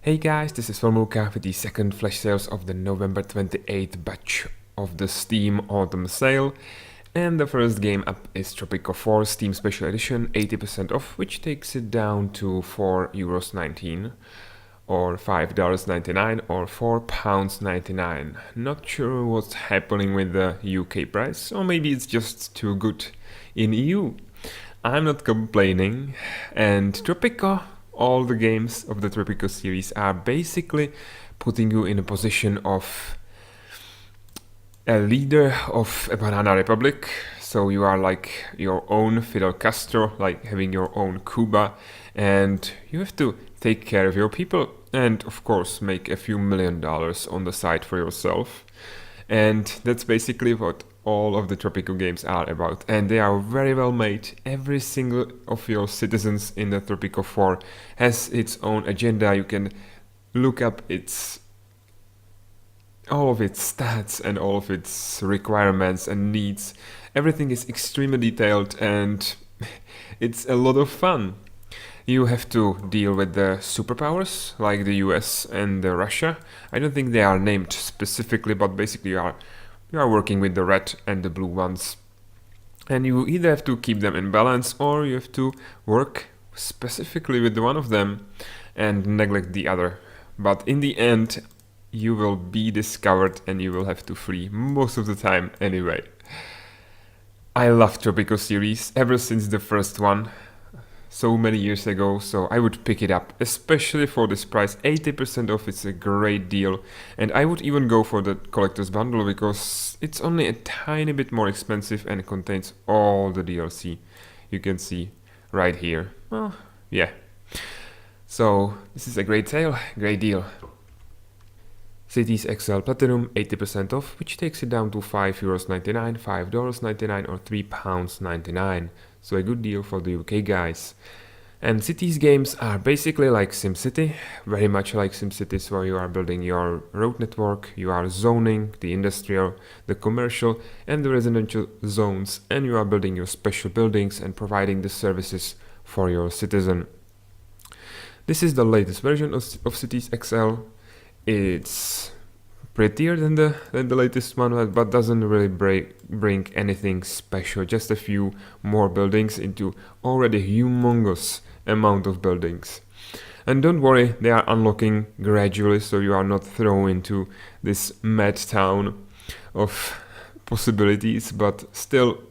Hey guys, this is Formulka with the second flash sales of the November 28th batch of the Steam Autumn Sale. And the first game up is Tropico 4 Steam Special Edition, 80% off, which takes it down to €4.19 or $5.99 or £4.99. Not sure what's happening with the UK price, or maybe it's just too good in EU. I'm not complaining, and Tropico, all the games of the Tropico series are basically putting you in a position of a leader of a banana republic. So you are like your own Fidel Castro, like having your own Cuba, and you have to take care of your people and of course make a few $1,000,000 on the side for yourself. And that's basically what all of the Tropico games are about, and they are very well made. Every single of your citizens in the Tropico 4 has its own agenda. You can look up all of its stats and all of its requirements and needs. Everything is extremely detailed and it's a lot of fun. You have to deal with the superpowers like the US and Russia. I don't think they are named specifically, but basically you are working with the red and the blue ones. And you either have to keep them in balance or you have to work specifically with one of them and neglect the other. But in the end, you will be discovered and you will have to flee most of the time anyway. I love Tropico series ever since the first one, so many years ago, so I would pick it up, especially for this price. 80% off, it's a great deal, and I would even go for the collector's bundle because it's only a tiny bit more expensive and contains all the DLC you can see right here. Well, yeah. So this is a great sale, great deal. Cities XL Platinum, 80% off, which takes it down to €5.99, $5.99 or £3.99. So a good deal for the UK guys. And Cities games are basically like SimCity, very much like SimCities, where you are building your road network, you are zoning the industrial, the commercial and the residential zones, and you are building your special buildings and providing the services for your citizen. This is the latest version of Cities XL. It's prettier than the latest one, but doesn't really bring anything special. Just a few more buildings into already humongous amount of buildings. And don't worry, they are unlocking gradually, so you are not thrown into this mad town of possibilities, but still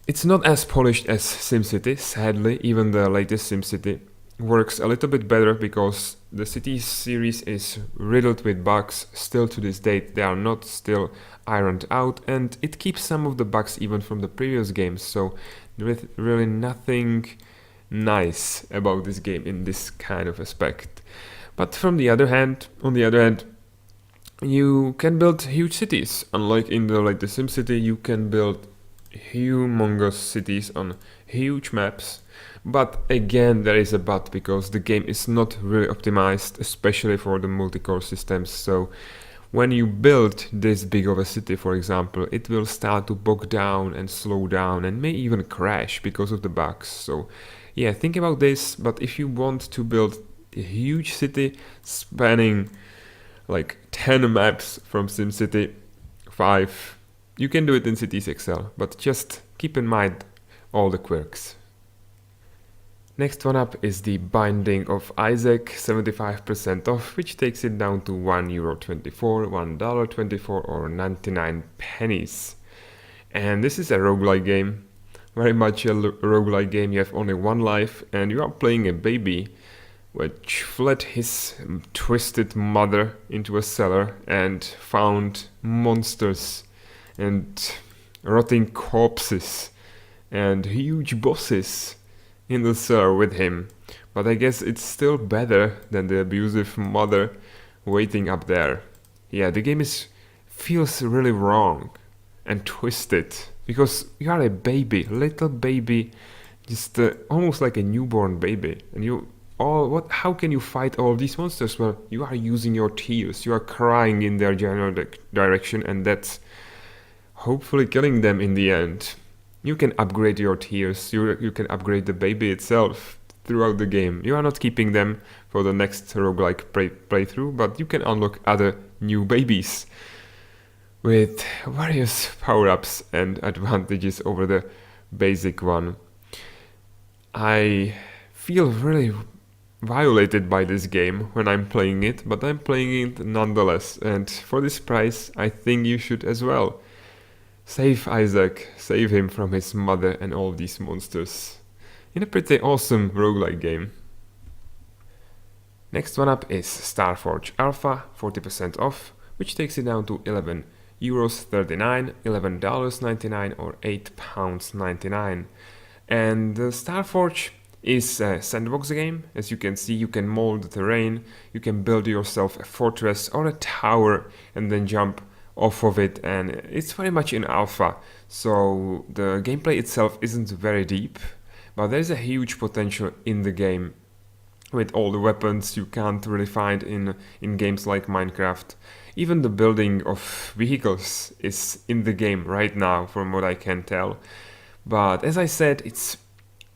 it's not as polished as SimCity, sadly. Even the latest SimCity works a little bit better because the Cities series is riddled with bugs still to this date. They are not still ironed out, and it keeps some of the bugs even from the previous games, so there is really nothing nice about this game in this kind of aspect. But on the other hand, you can build huge cities. Unlike in the latest SimCity, you can build humongous cities on huge maps. But again, there is a but, because the game is not really optimized, especially for the multi-core systems. So when you build this big of a city, for example, it will start to bog down and slow down and may even crash because of the bugs. So yeah, think about this. But if you want to build a huge city spanning like 10 maps from SimCity 5, you can do it in Cities XL, but just keep in mind all the quirks. Next one up is the Binding of Isaac, 75% off, which takes it down to €1.24, $1.24 or 99 pennies. And this is a roguelike game, very much a roguelike game. You have only one life and you are playing a baby which fled his twisted mother into a cellar and found monsters and rotting corpses and huge bosses in the cellar with him. But I guess it's still better than the abusive mother waiting up there. Yeah, the game feels really wrong and twisted because you are a baby, little baby, just almost like a newborn baby, and how can you fight all these monsters? Well, you are using your tears, you are crying in their general direction, and that's hopefully killing them in the end. You can upgrade your tears, you can upgrade the baby itself throughout the game. You are not keeping them for the next roguelike playthrough, but you can unlock other new babies with various power-ups and advantages over the basic one. I feel really violated by this game when I'm playing it, but I'm playing it nonetheless, and for this price I think you should as well. Save Isaac, save him from his mother and all these monsters. In a pretty awesome roguelike game. Next one up is Starforge Alpha, 40% off, which takes it down to €11.39, $11.99 or £8.99. And Starforge is a sandbox game. As you can see, you can mold the terrain, you can build yourself a fortress or a tower and then jump off of it, and it's very much in alpha, so the gameplay itself isn't very deep, but there's a huge potential in the game with all the weapons you can't really find in games like Minecraft. Even the building of vehicles is in the game right now, from what I can tell. But as I said, it's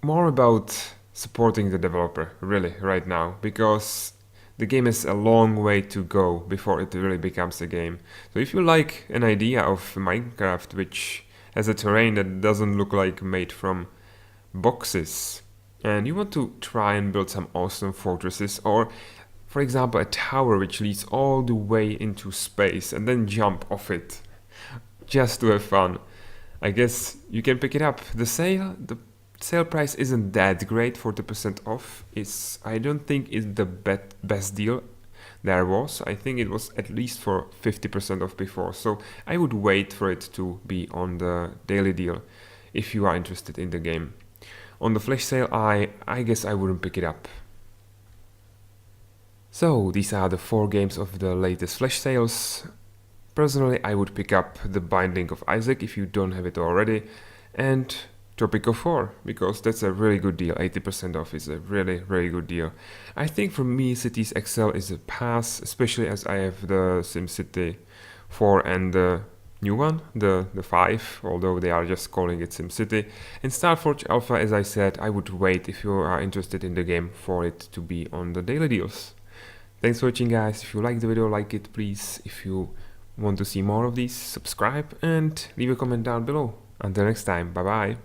more about supporting the developer, really, right now, because the game is a long way to go before it really becomes a game. So if you like an idea of Minecraft which has a terrain that doesn't look like made from boxes, and you want to try and build some awesome fortresses, or for example a tower which leads all the way into space and then jump off it just to have fun, I guess you can pick it up. The sale price isn't that great. 40% off is, I don't think, is the best deal there was. I think it was at least for 50% off before, so I would wait for it to be on the daily deal if you are interested in the game. On the flash sale, I guess I wouldn't pick it up. So these are the 4 games of the latest flash sales. Personally, I would pick up The Binding of Isaac if you don't have it already, and Tropico 4, because that's a really good deal. 80% off is a really good deal. I think for me Cities XL is a pass, especially as I have the SimCity 4 and the new one, the 5, although they are just calling it SimCity. And Starforge Alpha, as I said, I would wait if you are interested in the game for it to be on the daily deals. Thanks for watching, guys. If you like the video, like it please. If you want to see more of these, subscribe and leave a comment down below. Until next time, bye bye.